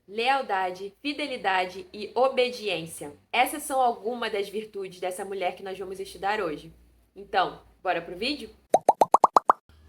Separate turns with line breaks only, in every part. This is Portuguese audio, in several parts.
lealdade, fidelidade e obediência. Essas são algumas das virtudes dessa mulher que nós vamos estudar hoje. Então, bora pro vídeo?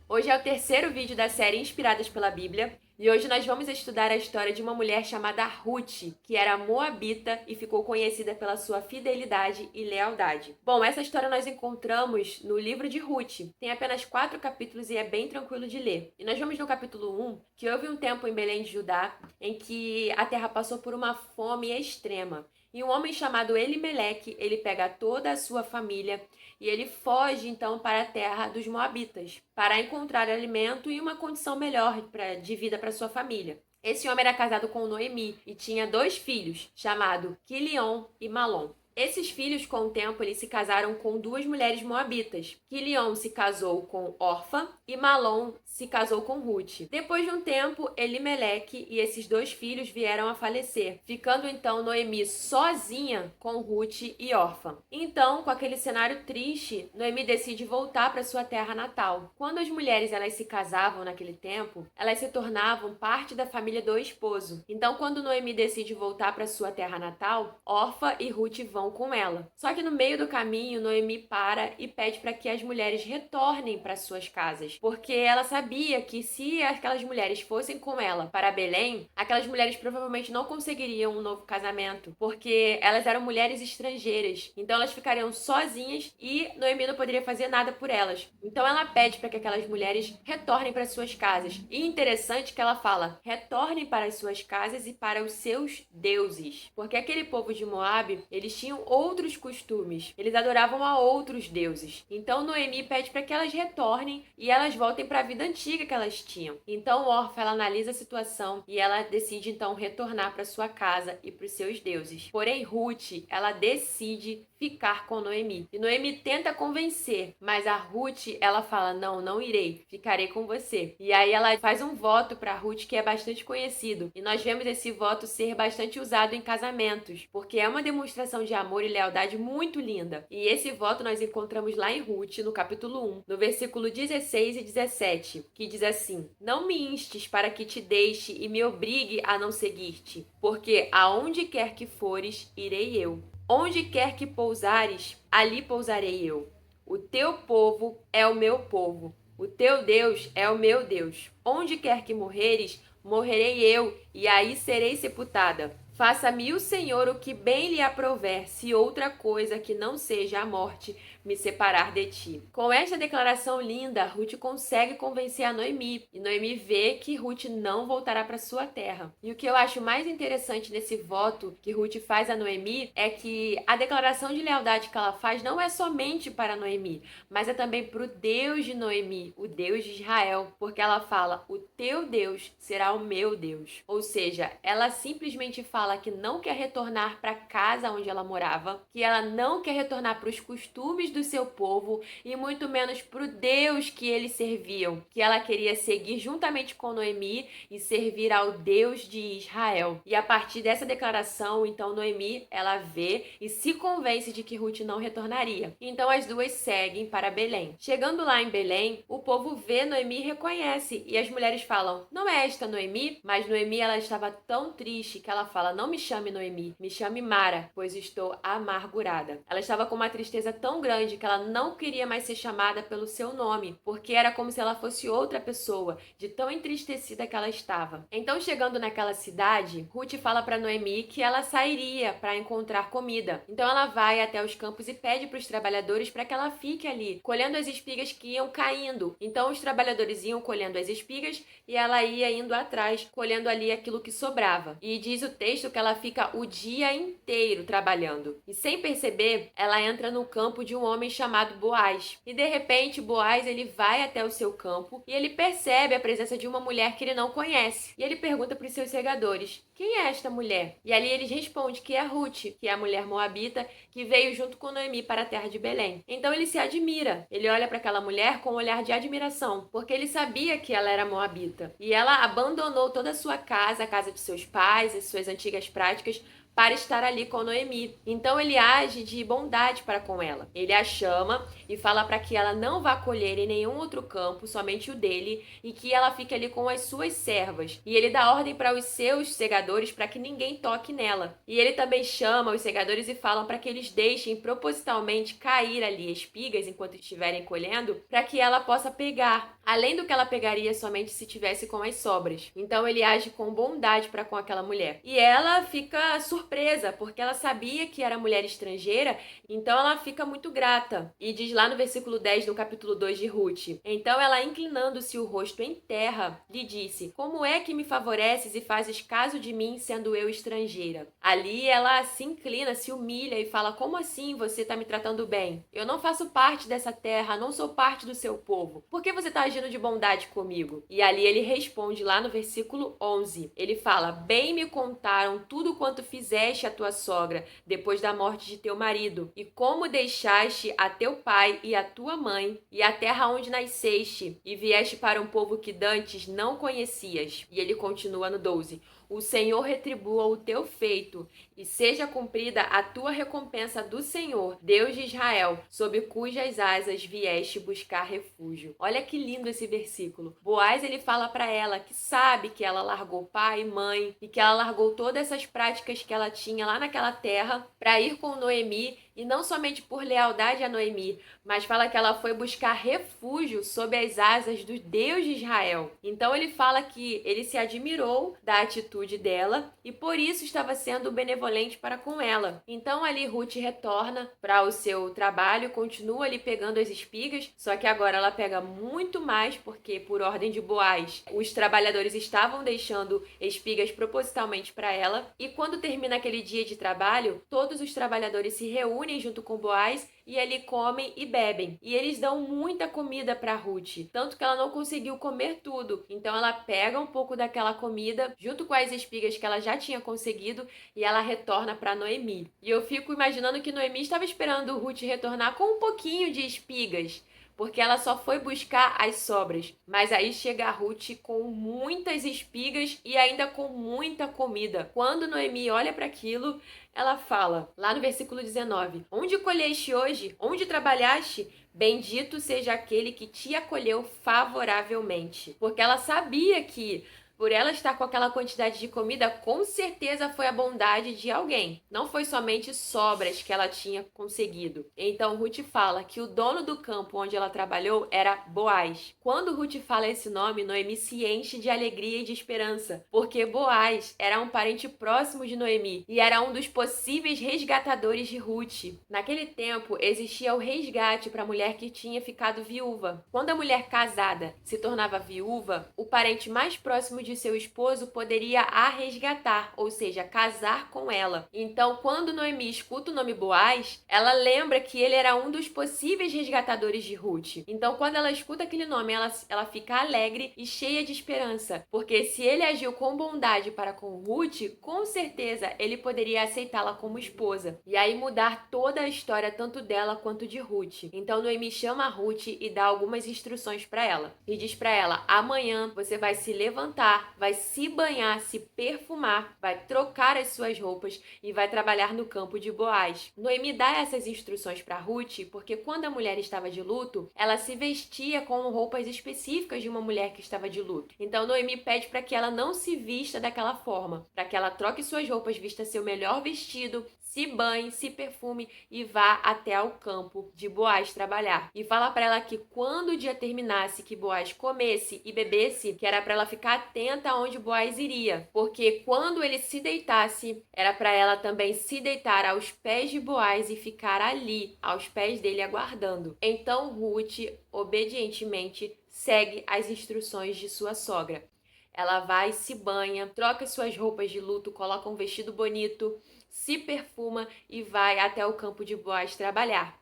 Hoje é o terceiro vídeo da série Inspiradas pela Bíblia e hoje nós vamos estudar a história de uma mulher chamada Ruth, que era moabita e ficou conhecida pela sua fidelidade e lealdade. Bom, essa história nós encontramos no livro de Ruth. Tem apenas 4 capítulos e é bem tranquilo de ler. E nós vamos no capítulo 1, que houve um tempo em Belém de Judá em que a terra passou por uma fome extrema. E um homem chamado Elimeleque, ele pega toda a sua família e ele foge então para a terra dos Moabitas, para encontrar alimento e uma condição melhor de vida para sua família. Esse homem era casado com Noemi e tinha 2 filhos, chamados Quilion e Malom. Esses filhos, com o tempo, eles se casaram com 2 mulheres moabitas. Quilion se casou com Orfa e Malom se casou com Ruth. Depois de um tempo, Elimeleque e esses 2 filhos vieram a falecer, ficando então Noemi sozinha com Ruth e Orfa. Então, com aquele cenário triste, Noemi decide voltar para sua terra natal. Quando as mulheres elas se casavam naquele tempo, elas se tornavam parte da família do esposo. Então, quando Noemi decide voltar para sua terra natal, Orfa e Ruth vão com ela. Só que no meio do caminho, Noemi para e pede para que as mulheres retornem para suas casas, porque ela sabia que se aquelas mulheres fossem com ela para Belém, aquelas mulheres provavelmente não conseguiriam um novo casamento, porque elas eram mulheres estrangeiras. Então elas ficariam sozinhas e Noemi não poderia fazer nada por elas. Então ela pede para que aquelas mulheres retornem para suas casas. E interessante que ela fala: retornem para as suas casas e para os seus deuses, porque aquele povo de Moabe, eles tinham outros costumes. Eles adoravam a outros deuses. Então Noemi pede para que elas retornem e elas voltem para a vida antiga que elas tinham. Então Orfa, ela analisa a situação e ela decide então retornar para sua casa e para os seus deuses. Porém Ruth, ela decide ficar com Noemi. E Noemi tenta convencer, mas a Ruth, ela fala: não, não irei, ficarei com você. E aí ela faz um voto para Ruth que é bastante conhecido. E nós vemos esse voto ser bastante usado em casamentos, porque é uma demonstração de amor e lealdade muito linda. E esse voto nós encontramos lá em Ruth, no capítulo 1, no versículo 16 e 17, que diz assim: não me instes para que te deixe e me obrigue a não seguir-te, porque aonde quer que fores, irei eu. Onde quer que pousares, ali pousarei eu. O teu povo é o meu povo. O teu Deus é o meu Deus. Onde quer que morreres, morrerei eu, e aí serei sepultada. Faça-me o Senhor o que bem lhe aprouver, se outra coisa que não seja a morte me separar de ti. Com esta declaração linda, Ruth consegue convencer a Noemi, e Noemi vê que Ruth não voltará para sua terra. E o que eu acho mais interessante nesse voto que Ruth faz a Noemi é que a declaração de lealdade que ela faz não é somente para Noemi, mas é também para o Deus de Noemi, o Deus de Israel, porque ela fala: o teu Deus será o meu Deus. Ou seja, ela simplesmente fala que não quer retornar para a casa onde ela morava, que ela não quer retornar para os costumes do seu povo e muito menos para o Deus que eles serviam, que ela queria seguir juntamente com Noemi e servir ao Deus de Israel. E a partir dessa declaração, então Noemi, ela vê e se convence de que Ruth não retornaria. Então as duas seguem para Belém. Chegando lá em Belém, o povo vê Noemi e reconhece, e as mulheres falam: não é esta Noemi? Mas Noemi, ela estava tão triste que ela fala: não me chame Noemi, me chame Mara, pois estou amargurada. Ela estava com uma tristeza tão grande que ela não queria mais ser chamada pelo seu nome, porque era como se ela fosse outra pessoa, de tão entristecida que ela estava. Então, chegando naquela cidade, Ruth fala para Noemi que ela sairia para encontrar comida. Então ela vai até os campos e pede para os trabalhadores para que ela fique ali, colhendo as espigas que iam caindo. Então os trabalhadores iam colhendo as espigas e ela ia indo atrás, colhendo ali aquilo que sobrava. E diz o texto que ela fica o dia inteiro trabalhando. E sem perceber, ela entra no campo de um homem chamado Boaz. E de repente, Boaz, ele vai até o seu campo e ele percebe a presença de uma mulher que ele não conhece. E ele pergunta para os seus segadores: quem é esta mulher? E ali eles respondem que é Ruth, que é a mulher moabita que veio junto com Noemi para a terra de Belém. Então ele se admira. Ele olha para aquela mulher com um olhar de admiração, porque ele sabia que ela era moabita. E ela abandonou toda a sua casa, a casa de seus pais, as suas antigas práticas, para estar ali com Noemi. Então ele age de bondade para com ela. Ele a chama e fala para que ela não vá colher em nenhum outro campo, somente o dele, e que ela fique ali com as suas servas. E ele dá ordem para os seus segadores para que ninguém toque nela. E ele também chama os segadores e falam para que eles deixem propositalmente cair ali espigas enquanto estiverem colhendo, para que ela possa pegar, além do que ela pegaria somente se tivesse com as sobras. Então ele age com bondade para com aquela mulher. E ela fica surpresa, porque ela sabia que era mulher estrangeira, então ela fica muito grata. E diz lá no versículo 10 do capítulo 2 de Ruth: então ela, inclinando-se o rosto em terra, lhe disse: como é que me favoreces e fazes caso de mim, sendo eu estrangeira? Ali ela se inclina, se humilha e fala: como assim você está me tratando bem? Eu não faço parte dessa terra, não sou parte do seu povo. Por que você está agindo de bondade comigo? E ali ele responde lá no versículo 11. Ele fala: bem me contaram tudo quanto fizeste à tua sogra depois da morte de teu marido, e como deixaste a teu pai e a tua mãe e a terra onde nasceste, e vieste para um povo que dantes não conhecias. E ele continua no 12. O Senhor retribua o teu feito, e seja cumprida a tua recompensa do Senhor, Deus de Israel, sob cujas asas vieste buscar refúgio. Olha que lindo esse versículo. Boaz, ele fala para ela que sabe que ela largou pai e mãe, e que ela largou todas essas práticas que ela tinha lá naquela terra para ir com Noemi, e não somente por lealdade a Noemi, mas fala que ela foi buscar refúgio sob as asas do Deus de Israel. Então ele fala que ele se admirou da atitude dela e por isso estava sendo benevolente para com ela. Então ali Ruth retorna para o seu trabalho, continua ali pegando as espigas, só que agora ela pega muito mais porque por ordem de Boaz, os trabalhadores estavam deixando espigas propositalmente para ela. E quando termina aquele dia de trabalho, todos os trabalhadores se reúnem junto com Boaz e ali comem e bebem. E eles dão muita comida para Ruth, tanto que ela não conseguiu comer tudo. Então ela pega um pouco daquela comida junto com as espigas que ela já tinha conseguido e ela retorna para Noemi. E eu fico imaginando que Noemi estava esperando Ruth retornar com um pouquinho de espigas, porque ela só foi buscar as sobras. Mas aí chega a Ruth com muitas espigas e ainda com muita comida. Quando Noemi olha para aquilo, ela fala, lá no versículo 19: onde colheste hoje? Onde trabalhaste? Bendito seja aquele que te acolheu favoravelmente. Porque ela sabia que por ela estar com aquela quantidade de comida, com certeza foi a bondade de alguém. Não foi somente sobras que ela tinha conseguido. Então Ruth fala que o dono do campo onde ela trabalhou era Boaz. Quando Ruth fala esse nome, Noemi se enche de alegria e de esperança, porque Boaz era um parente próximo de Noemi e era um dos possíveis resgatadores de Ruth. Naquele tempo, existia o resgate para a mulher que tinha ficado viúva. Quando a mulher casada se tornava viúva, o parente mais próximo de seu esposo poderia a resgatar, ou seja, casar com ela. Então, quando Noemi escuta o nome Boaz, ela lembra que ele era um dos possíveis resgatadores de Ruth. Então, quando ela escuta aquele nome, ela fica alegre e cheia de esperança, porque se ele agiu com bondade para com Ruth, com certeza ele poderia aceitá-la como esposa. E aí mudar toda a história, tanto dela quanto de Ruth. Então, Noemi chama a Ruth e dá algumas instruções para ela. E diz para ela: amanhã você vai se levantar, vai se banhar, se perfumar, vai trocar as suas roupas e vai trabalhar no campo de Boaz. Noemi dá essas instruções para Ruth porque quando a mulher estava de luto, ela se vestia com roupas específicas de uma mulher que estava de luto. Então Noemi pede para que ela não se vista daquela forma, para que ela troque suas roupas, vista seu melhor vestido, se banhe, se perfume e vá até ao campo de Boaz trabalhar. E fala para ela que quando o dia terminasse, que Boaz comesse e bebesse, que era para ela ficar atenta aonde Boaz iria, porque quando ele se deitasse, era para ela também se deitar aos pés de Boaz e ficar ali, aos pés dele, aguardando. Então Ruth, obedientemente, segue as instruções de sua sogra. Ela vai, se banha, troca suas roupas de luto, coloca um vestido bonito, se perfuma e vai até o campo de Boaz trabalhar.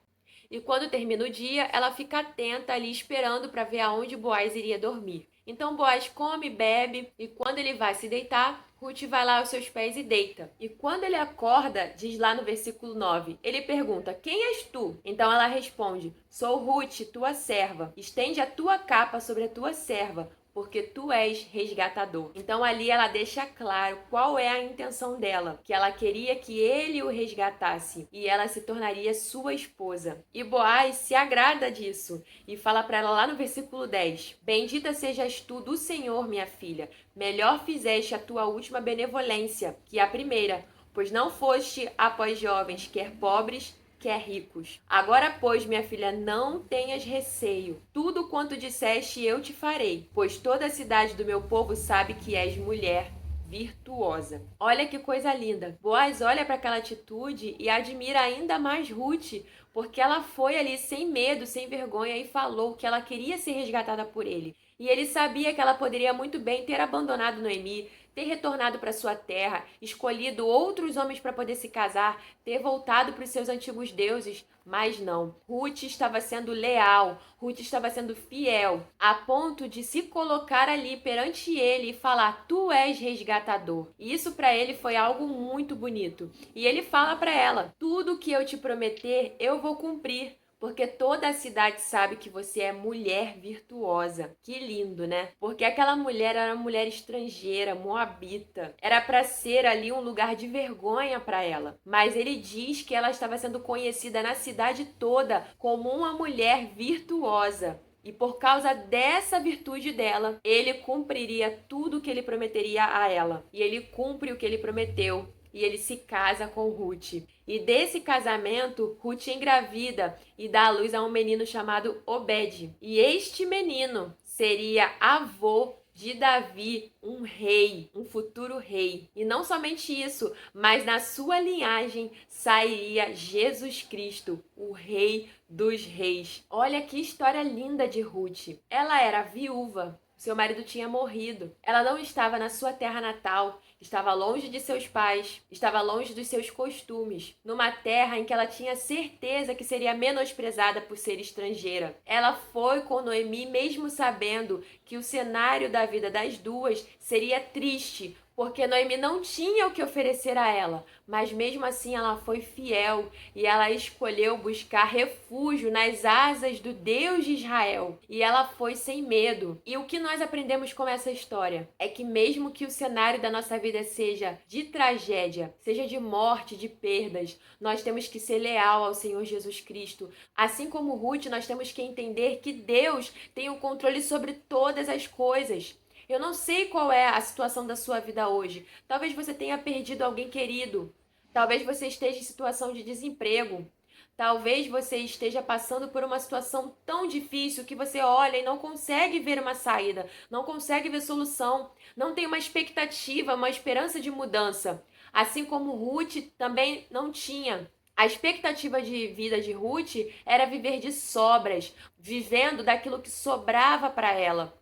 E quando termina o dia, ela fica atenta ali esperando para ver aonde Boaz iria dormir. Então Boaz come, bebe e quando ele vai se deitar, Ruth vai lá aos seus pés e deita. E quando ele acorda, diz lá no versículo 9, ele pergunta: quem és tu? Então ela responde: sou Ruth, tua serva. Estende a tua capa sobre a tua serva, porque tu és resgatador. Então ali ela deixa claro qual é a intenção dela, que ela queria que ele o resgatasse e ela se tornaria sua esposa. E Boaz se agrada disso e fala para ela lá no versículo 10: Bendita sejas tu do Senhor, minha filha, melhor fizeste a tua última benevolência que a primeira, pois não foste após jovens, quer pobres, quer ricos. Agora, pois, minha filha, não tenhas receio. Tudo quanto disseste eu te farei, pois toda a cidade do meu povo sabe que és mulher virtuosa. Olha que coisa linda. Boaz olha para aquela atitude e admira ainda mais Ruth, porque ela foi ali sem medo, sem vergonha e falou que ela queria ser resgatada por ele. E ele sabia que ela poderia muito bem ter abandonado Noemi, ter retornado para sua terra, escolhido outros homens para poder se casar, ter voltado para os seus antigos deuses, mas não. Ruth estava sendo leal, Ruth estava sendo fiel, a ponto de se colocar ali perante ele e falar: tu és resgatador. E isso para ele foi algo muito bonito. E ele fala para ela: tudo que eu te prometer, eu vou cumprir. Porque toda a cidade sabe que você é mulher virtuosa. Que lindo, né? Porque aquela mulher era uma mulher estrangeira, moabita. Era para ser ali um lugar de vergonha para ela. Mas ele diz que ela estava sendo conhecida na cidade toda como uma mulher virtuosa. E por causa dessa virtude dela, ele cumpriria tudo o que ele prometeria a ela. E ele cumpre o que ele prometeu. E ele se casa com Ruth. E desse casamento, Ruth engravida e dá à luz a um menino chamado Obed. E este menino seria avô de Davi, um rei, um futuro rei. E não somente isso, mas na sua linhagem sairia Jesus Cristo, o Rei dos Reis. Olha que história linda de Ruth. Ela era viúva. Seu marido tinha morrido. Ela não estava na sua terra natal, estava longe de seus pais, estava longe dos seus costumes, numa terra em que ela tinha certeza que seria menosprezada por ser estrangeira. Ela foi com Noemi mesmo sabendo que o cenário da vida das duas seria triste, porque Noemi não tinha o que oferecer a ela, mas mesmo assim ela foi fiel e ela escolheu buscar refúgio nas asas do Deus de Israel. E ela foi sem medo. E o que nós aprendemos com essa história é que mesmo que o cenário da nossa vida seja de tragédia, seja de morte, de perdas, nós temos que ser leal ao Senhor Jesus Cristo. Assim como Ruth, nós temos que entender que Deus tem o controle sobre todas as coisas. Eu não sei qual é a situação da sua vida hoje. Talvez você tenha perdido alguém querido. Talvez você esteja em situação de desemprego. Talvez você esteja passando por uma situação tão difícil que você olha e não consegue ver uma saída, não consegue ver solução, não tem uma expectativa, uma esperança de mudança. Assim como Ruth também não tinha. A expectativa de vida de Ruth era viver de sobras, vivendo daquilo que sobrava para ela.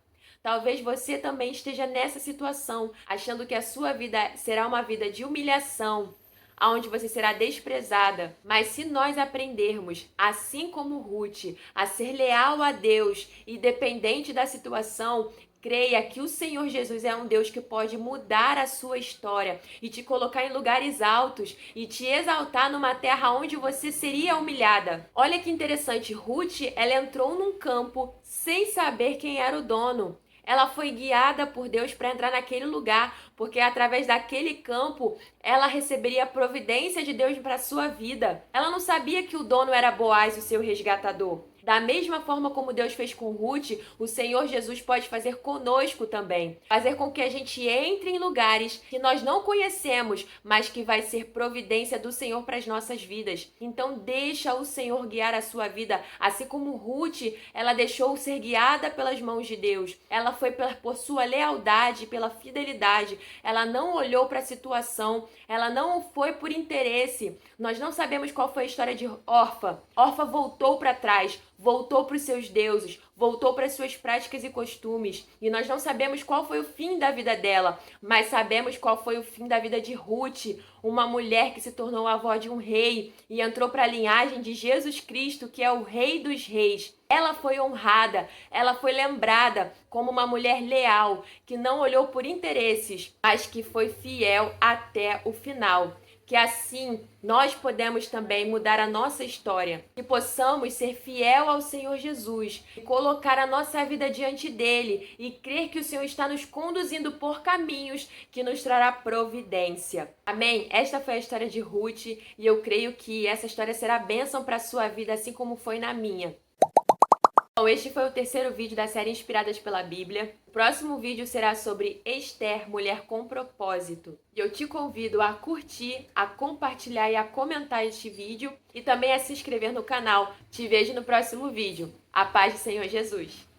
Talvez você também esteja nessa situação, achando que a sua vida será uma vida de humilhação, onde você será desprezada. Mas se nós aprendermos, assim como Ruth, a ser leal a Deus, independente da situação, creia que o Senhor Jesus é um Deus que pode mudar a sua história e te colocar em lugares altos e te exaltar numa terra onde você seria humilhada. Olha que interessante, Ruth, ela entrou num campo sem saber quem era o dono. Ela foi guiada por Deus para entrar naquele lugar, porque através daquele campo ela receberia a providência de Deus para a sua vida. Ela não sabia que o dono era Boaz, o seu resgatador. Da mesma forma como Deus fez com Ruth, o Senhor Jesus pode fazer conosco também. Fazer com que a gente entre em lugares que nós não conhecemos, mas que vai ser providência do Senhor para as nossas vidas. Então deixa o Senhor guiar a sua vida, assim como Ruth, ela deixou ser guiada pelas mãos de Deus. Ela foi por sua lealdade, pela fidelidade. Ela não olhou para a situação, ela não foi por interesse. Nós não sabemos qual foi a história de Orfa. Orfa voltou para trás, voltou para os seus deuses, voltou para as suas práticas e costumes. E nós não sabemos qual foi o fim da vida dela, mas sabemos qual foi o fim da vida de Ruth, uma mulher que se tornou avó de um rei e entrou para a linhagem de Jesus Cristo, que é o Rei dos Reis. Ela foi honrada, ela foi lembrada como uma mulher leal, que não olhou por interesses, mas que foi fiel até o final. que assim nós podemos também mudar a nossa história, que possamos ser fiel ao Senhor Jesus, e colocar a nossa vida diante dele e crer que o Senhor está nos conduzindo por caminhos que nos trará providência. Amém? Esta foi a história de Ruth e eu creio que essa história será bênção para a sua vida, assim como foi na minha. Bom, este foi o terceiro vídeo da série Inspiradas pela Bíblia. O próximo vídeo será sobre Esther, mulher com propósito. E eu te convido a curtir, a compartilhar e a comentar este vídeo e também a se inscrever no canal. Te vejo no próximo vídeo. A paz do Senhor Jesus!